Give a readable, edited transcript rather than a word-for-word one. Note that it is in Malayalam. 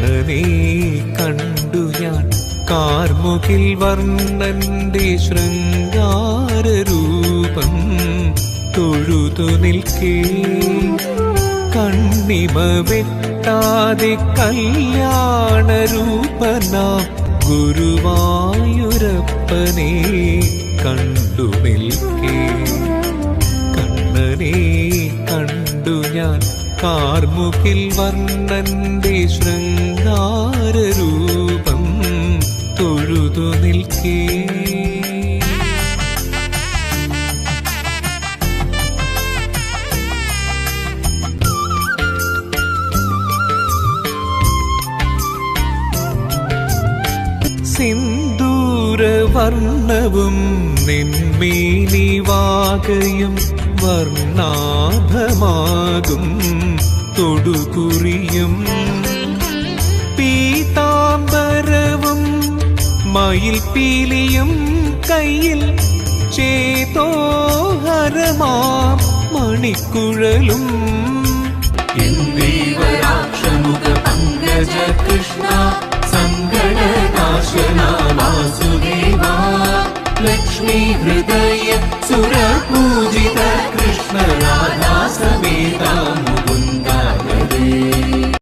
കണ്ണനെ കണ്ടു ഞാൻ കാർമുകിൽ വർണ്ണന്റെ ശൃംഗാരരൂപം തൊഴുതു നിൽക്കേ. കണ്ണിമ വെട്ടാതെ കല്യാണരൂപനാം ഗുരുവായൂരപ്പനെ കണ്ടു നിൽക്കേ. കണ്ണനെ കണ്ടു ഞാൻ കാർമുകിൽ വർണ്ണന്റെ ശൃംഗാരരൂപം തൊഴുതു നിൽക്കേ. സിന്ദൂരവർണ്ണവും നിന്മേനിവാകയും വർണ്ണാഭമാകും തൊടുകുറിയും പീതാംബരവും മയിൽ പീലിയും കയ്യിൽ ചേതോഹരമാം മണിക്കുഴലും ദേവരാക്ഷമുഖ പങ്കജ കൃഷ്ണ സങ്കടനാശന വാസുദേവ ലക്ഷ്മീ ഹൃദയ സുരപൂജിത കൃഷ്ണ രാധാ സമേത മുകുന്ദ ഹരേ.